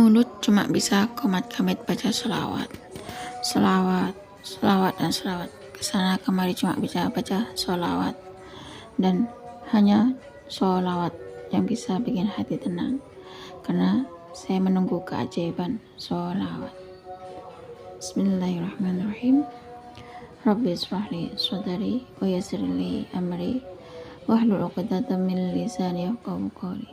Mulut cuma bisa komat-kamit baca selawat, selawat, selawat dan selawat. Kesana kemari cuma bisa baca selawat, dan hanya selawat yang bisa bikin hati tenang. Karena saya menunggu keajaiban selawat. Bismillahirrahmanirrahim. Rabbi shrahli sadri wa yassir li amri wahlul 'uqdatam min lisani yafqahu qawli.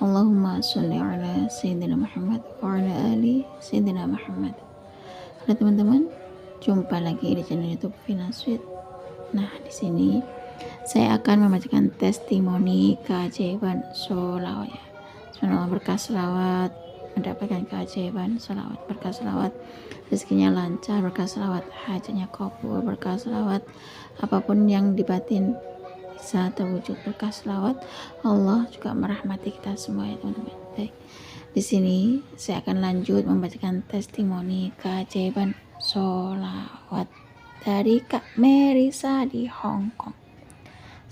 Allahumma sholli ala sayyidina Muhammad wa ala ali sayyidina Muhammad. Halo teman-teman, jumpa lagi di channel YouTube Vina Sweet. Nah, di sini saya akan membacakan testimoni keajaiban sholawat ya. Semoga berkah selawat mendapatkan keajaiban selawat, berkah selawat rezekinya lancar, berkah selawat hajatnya kabul, berkah selawat apapun yang dibatin bisa terwujud, berkah selawat Allah juga merahmati kita semua ya teman-teman. Baik, di sini saya akan lanjut membacakan testimoni keajaiban sholawat dari Kak Merisa di Hong Kong.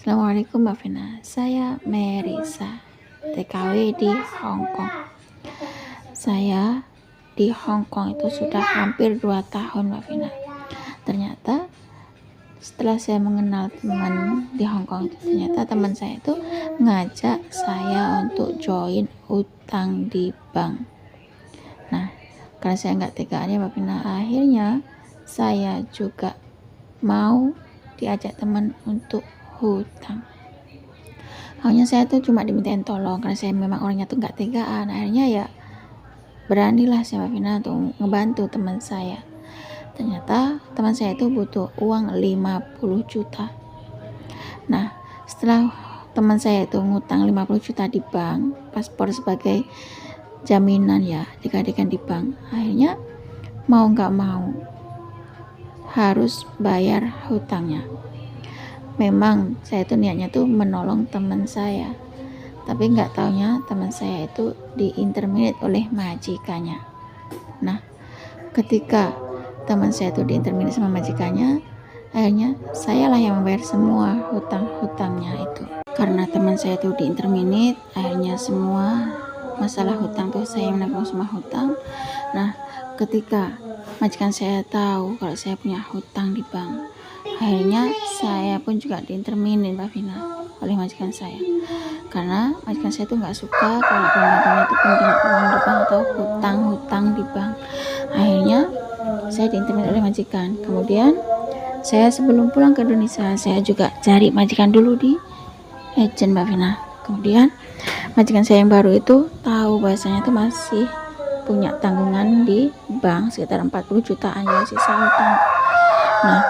Assalamualaikum Mbak Vina, saya Merisa, TKW di Hong Kong. Saya di Hong Kong itu sudah hampir 2 tahun Mbak Vina. Ternyata setelah saya mengenal teman di Hong Kong itu, ternyata teman saya itu ngajak saya untuk join utang di bank. Nah, karena saya nggak tegaan ya Mbak Vina, akhirnya saya juga mau diajak teman untuk hutang. Hanya saya tuh cuma dimintain tolong karena saya memang orangnya tuh nggak tegaan. Akhirnya ya beranilah saya Mbak Vina untuk ngebantu teman saya. Ternyata teman saya itu butuh uang 50 juta. Nah, setelah teman saya itu ngutang 50 juta di bank, paspor sebagai jaminan ya, dikadikan di bank. Akhirnya mau nggak mau harus bayar hutangnya. Memang saya itu niatnya tuh menolong teman saya, tapi nggak taunya teman saya itu diinterminate oleh majikannya. Nah, ketika teman saya itu diinterminate sama majikannya, akhirnya sayalah yang membayar semua hutang-hutangnya itu. Karena teman saya itu diinterminate, akhirnya semua masalah hutang tuh saya menanggung semua hutang. Nah, ketika majikan saya tahu kalau saya punya hutang di bank, akhirnya saya pun juga diinterminate Mbak Vina oleh majikan saya. Karena majikan saya tuh nggak suka kalau pembantunya itu pinjam uang di bank atau hutang-hutang di bank. Akhirnya saya diinterminate oleh majikan. Kemudian saya sebelum pulang ke Indonesia, saya juga cari majikan dulu di agent Mbak Vina. Kemudian majikan saya yang baru itu tahu bahasanya itu masih punya tanggungan di bank sekitar 40 jutaan ya sisa hutang. Nah,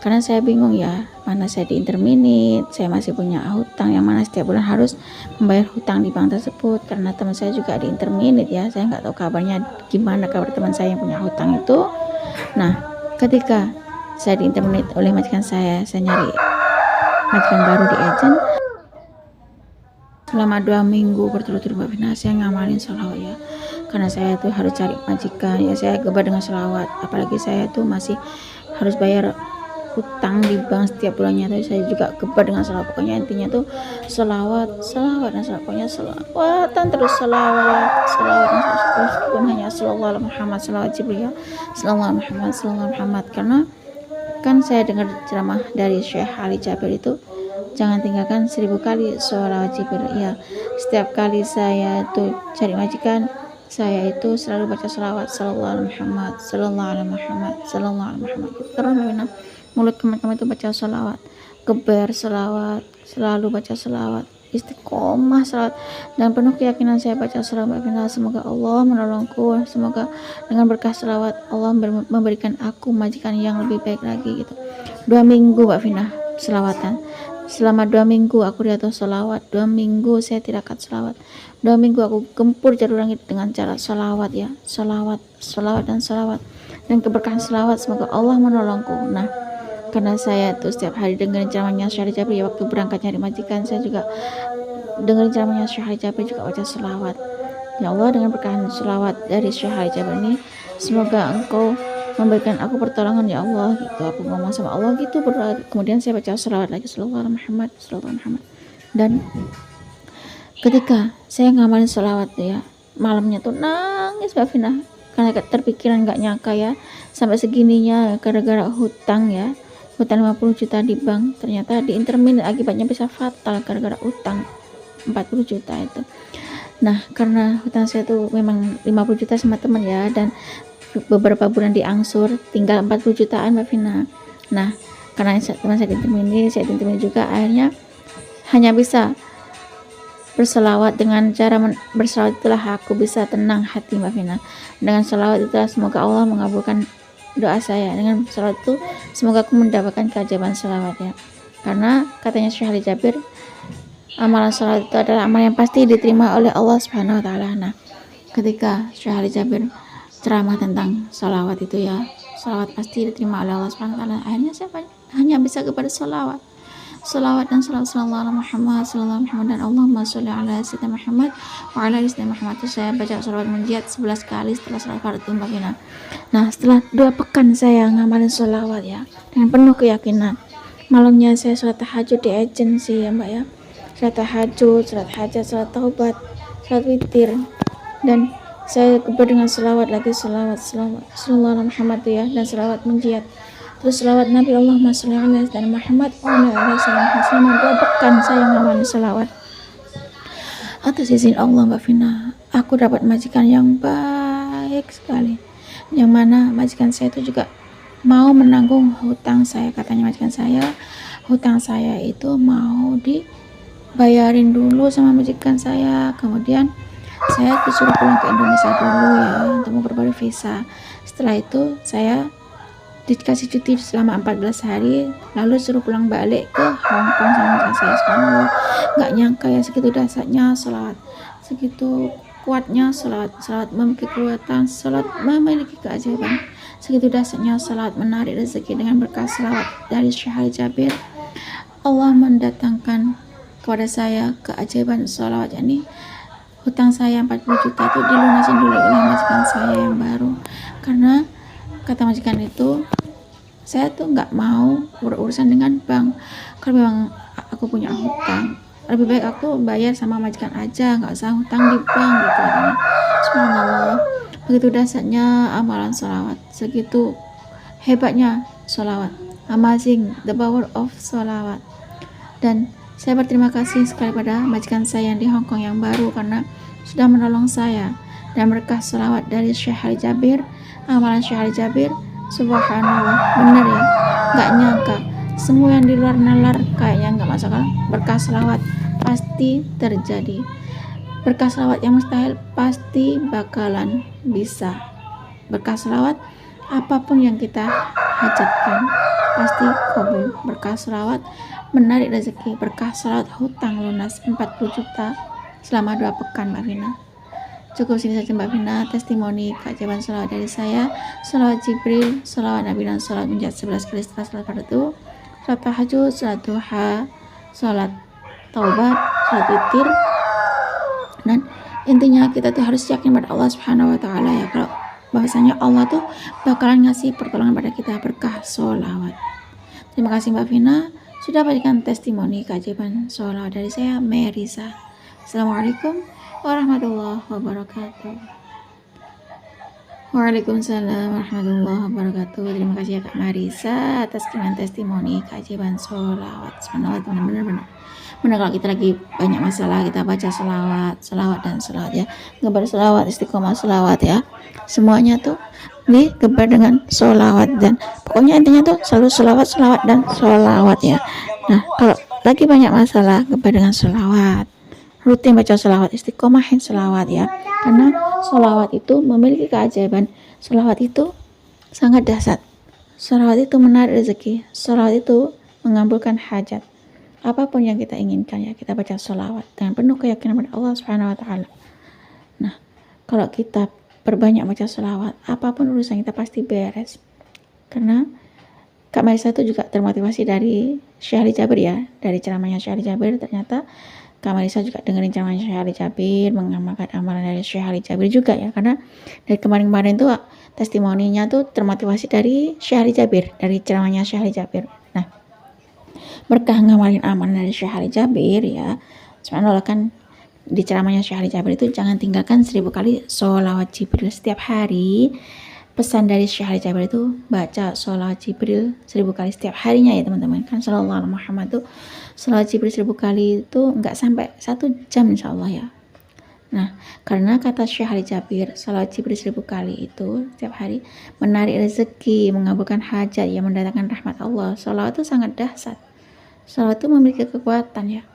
karena saya bingung ya, mana saya diinterminate, saya masih punya hutang yang mana setiap bulan harus membayar hutang di bank tersebut. Karena teman saya juga diinterminate ya, saya nggak tahu kabarnya gimana kabar teman saya yang punya hutang itu. Nah, ketika saya diinterminate oleh majikan saya nyari majikan baru di agent. Selama 2 minggu berturut-turut Mbak Vina saya ngamalin selawat ya, karena saya tuh harus cari majikan ya, saya gebar dengan selawat. Apalagi saya tuh masih harus bayar hutang di bank setiap bulannya, tapi saya juga gebar dengan selawat. Pokoknya intinya tuh selawat dan selawat, pokoknya selawatan terus, selawat terus, bukan hanya sallallahu alaihi Muhammad, selawat Jibril ya, sallallahu alaihi Muhammad. Karena kan saya dengar ceramah dari Syekh Ali Jabir itu, jangan tinggalkan 1000 kali sholawat Jibril ya. Setiap kali saya itu cari majikan, saya itu selalu baca sholawat sallallahu alaihi Muhammad, sallallahu alaihi Muhammad, sallallahu alaihi Muhammad. Terus memang mulut teman-teman itu baca sholawat, geber sholawat, selalu baca sholawat, istiqomah sholawat, dan penuh keyakinan saya baca sholawat. Semoga Allah menolongku, semoga dengan berkah sholawat Allah memberikan aku majikan yang lebih baik lagi gitu. 2 minggu Mbak Vina selawatan. Selama 2 minggu aku diatur sholawat, 2 minggu saya tirakat sholawat, 2 minggu aku gempur jalur langit dengan cara sholawat ya, sholawat dan sholawat, dan keberkahan sholawat semoga Allah menolongku. Nah, karena saya tuh setiap hari dengerin ceramahnya Syekh Ali Jabir ya, waktu berangkat nyari majikan saya juga dengerin ceramahnya Syekh Ali Jabir, juga baca sholawat. Ya Allah, dengan berkahan sholawat dari Syekh Ali Jabir ini, semoga engkau memberikan aku pertolongan ya Allah gitu. Aku ngomong sama Allah gitu, berdoa. Kemudian saya baca sholawat lagi sallallahu alaihi Muhammad, sallallahu alaihi Muhammad. Dan ketika saya ngamalin sholawat ya, malamnya tuh nangis Mbak Vina karena terpikiran, nggak nyangka ya sampai segininya gara-gara hutang ya, hutang 50 juta di bank, ternyata di intermin akibatnya bisa fatal gara-gara utang 40 juta itu. Nah, karena hutang saya tuh memang 50 juta sama teman ya, dan beberapa bulan diangsur tinggal 40 jutaan Mbak Vina. Nah, karena teman saya intermin juga, akhirnya hanya bisa berselawat. Dengan cara berselawat itulah aku bisa tenang hati Mbak Vina. Dengan selawat itulah semoga Allah mengabulkan doa saya. Dengan selawat itu semoga aku mendapatkan keajaiban selawat ya. Karena katanya Syekh Ali Jabir, amalan selawat itu adalah amalan yang pasti diterima oleh Allah Subhanahu wa taala. Nah, ketika Syekh Ali Jabir ceramah tentang selawat itu ya, selawat pasti diterima oleh Allah Subhanahu wa taala, akhirnya saya hanya bisa kepada selawat dan salawat sallallahu Muhammad dan Allahumma sholli ala sayyidina Muhammad wa ala ali sayyidina Muhammad. Itu saya baca salawat munjiat 11 kali setelah salat fardu Mbak Vina. Nah, setelah 2 pekan saya ngamalin salawat ya dengan penuh keyakinan, malamnya saya sholat tahajud di agensi ya Mbak ya, sholat tahajud, sholat hajat, sholat taubat, sholat witir, dan saya keber dengan salawat sallallahu Muhammad ya, dan salawat munjiat, terus selawat Nabi Allahumma sholli ala sayyidina Muhammad wa ala ali sayyidina Muhammad. Selama 2 pekan saya ngamalin selawat. Atas izin Allah Mbak Vina, aku dapat majikan yang baik sekali, yang mana majikan saya itu juga mau menanggung hutang saya. Katanya majikan saya, hutang saya itu mau dibayarin dulu sama majikan saya, kemudian saya disuruh pulang ke Indonesia dulu ya untuk memperbarui visa. Setelah itu saya dikasih cuti selama 14 hari, lalu suruh pulang balik ke Hong Kong sama majikan saya. Subhanallah, nggak nyangka ya segitu dahsyatnya selawat, segitu kuatnya selawat memiliki kekuatan, selawat memiliki keajaiban, segitu dahsyatnya selawat menarik rezeki. Dengan berkah selawat dari Syekh Ali Jabir, Allah mendatangkan kepada saya keajaiban selawat, yakni hutang saya 40 juta itu dilunasin dulu oleh majikan saya yang baru. Karena kata majikan itu, saya tuh nggak mau berurusan dengan bank. Kalau memang aku punya hutang, lebih baik aku bayar sama majikan aja, nggak usah hutang di bank gitu katanya. Subhanallah, begitu dahsyatnya amalan sholawat, segitu hebatnya sholawat, amazing the power of sholawat. Dan saya berterima kasih sekali pada majikan saya yang di Hong Kong yang baru karena sudah menolong saya. Dan berkah sholawat dari Syekh Ali Jabir, amalan Syekh Ali Jabir, subhanallah, benar ya, nggak nyangka semua yang di luar nalar kayaknya nggak masuk akal, berkah selawat pasti terjadi. Berkah selawat yang mustahil pasti bakalan bisa. Berkah selawat apapun yang kita hajatkan pasti kabul. Berkah selawat menarik rezeki. Berkah selawat hutang lunas 40 juta selama 2 pekan Mbak Vina. Cukup sini saja Mbak Vina testimoni keajaiban selawat dari saya. Selawat Jibril, selawat Nabi, dan selawat munjiat 11 kali setelah salat fardu, salat tahajud, salat duha, salat taubat, salat witir. Dan intinya kita tuh harus yakin pada Allah Subhanahu wa taala ya, kalau bahwasanya Allah tuh bakalan ngasih pertolongan pada kita berkah sholawat. Terima kasih Mbak Vina sudah berikan testimoni keajaiban sholawat dari saya, Merisa. Assalamualaikum warahmatullahi wabarakatuh. Waalaikumsalam warahmatullahi wabarakatuh. Terima kasih ya Kak Marisa atas kiriman testimoni keajaiban sholawat. Subhanallah, benar-benar kalau kita lagi banyak masalah, kita baca selawat dan selawat ya, gebar selawat, istiqomah selawat ya, semuanya tuh digebar dengan sholawat. Dan pokoknya intinya tuh selalu selawat dan sholawat ya. Nah, kalau lagi banyak masalah, gebar dengan sholawat, rutin baca sholawat, istiqomahin sholawat ya, karena sholawat itu memiliki keajaiban. Sholawat itu sangat dahsyat, sholawat itu menarik rezeki, sholawat itu mengabulkan hajat. Apapun yang kita inginkan ya, kita baca sholawat dengan penuh keyakinan pada Allah Subhanahu wa taala. Nah, kalau kita perbanyak baca sholawat, apapun urusan kita pasti beres. Karena Kak Marisa itu juga termotivasi dari Syekh Ali Jabir ya, dari ceramahnya Syekh Ali Jabir. Ternyata Kak Marisa juga dengerin ceramahnya Syekh Ali Jabir, mengamalkan amalan dari Syekh Ali Jabir juga ya. Karena dari kemarin tuh testimoninya tuh termotivasi dari Syekh Ali Jabir, dari ceramahnya Syekh Ali Jabir. Nah, berkah ngamalin amalan dari Syekh Ali Jabir ya, subhanallah kan di ceramahnya Syekh Ali Jabir itu jangan tinggalkan 1000 kali sholawat Jibril setiap hari. Pesan dari Syekh Ali Jabir itu baca sholawat Jibril 1000 kali setiap harinya ya teman-teman. Kan sallallahu alaihi Muhammad tuh sholawat Jibril 1000 kali itu nggak sampai 1 jam insyaallah ya. Nah, karena kata Syekh Ali Jabir, sholawat Jibril 1000 kali itu setiap hari menarik rezeki, mengabulkan hajat, yang mendatangkan rahmat Allah. Sholawat itu sangat dahsyat. Sholawat itu memiliki kekuatan ya.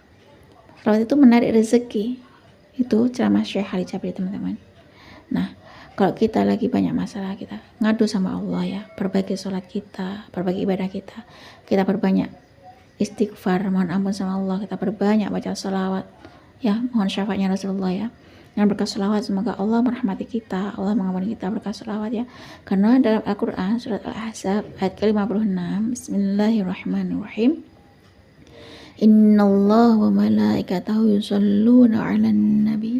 Sholawat itu menarik rezeki. Itu ceramah Syekh Ali Jabir teman-teman. Nah, kalau kita lagi banyak masalah, kita ngadu sama Allah ya, perbaiki sholat kita, perbaiki ibadah kita, kita perbanyak istighfar, mohon ampun sama Allah, kita perbanyak baca sholawat ya, mohon syafaatnya Rasulullah ya. Dengan berkat sholawat semoga Allah merahmati kita, Allah mengampuni kita berkat sholawat ya. Karena dalam Al-Quran surat Al-Ahzab ayat ke-56, Bismillahirrahmanirrahim, Innallaha wa malaikatahu yusholluna 'alan nabi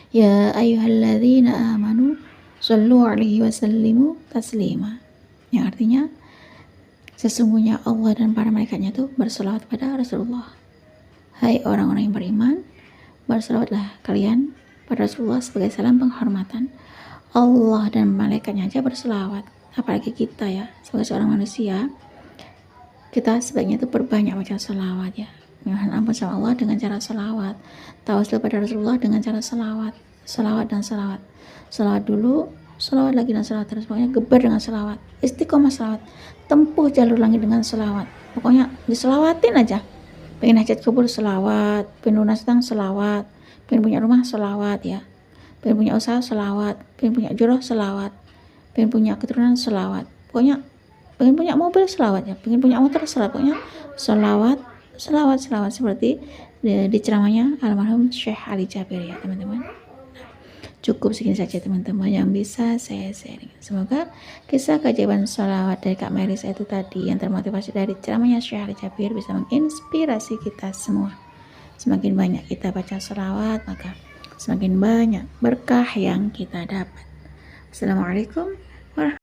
ya ayyuhalladzina amanu shollu 'alaihi wa sallimu taslima. Yang artinya sesungguhnya Allah dan para malaikatnya itu berselawat pada Rasulullah. Hai orang-orang yang beriman, berselawatlah kalian pada Rasulullah sebagai salam penghormatan. Allah dan malaikatnya aja berselawat, apalagi kita ya sebagai seorang manusia. Kita sebaiknya itu perbanyak baca selawat ya, mohon ampun sama Allah dengan cara selawat, tawassul pada Rasulullah dengan cara selawat, selawat dan selawat, selawat dulu, selawat lagi dan selawat terus, pokoknya gebar dengan selawat, istiqomah selawat, tempuh jalur langit dengan selawat, pokoknya diselawatin aja. Pengen hajat kabul selawat, pengen lunas utang selawat, pengen punya rumah selawat ya, pengen punya usaha selawat, pengen punya jodoh selawat, pengen punya keturunan selawat, pokoknya pengen punya mobil selawat ya, pengen punya motor selawat, pokoknya selawat seperti di ceramahnya almarhum Syekh Ali Jabir ya teman-teman. Cukup segini saja teman-teman yang bisa saya sharing. Semoga kisah keajaiban sholawat dari Kak Merisa itu tadi yang termotivasi dari ceramahnya Syekh Ali Jabir bisa menginspirasi kita semua. Semakin banyak kita baca sholawat, maka semakin banyak berkah yang kita dapat. Assalamualaikum warahmatullahi wabarakatuh.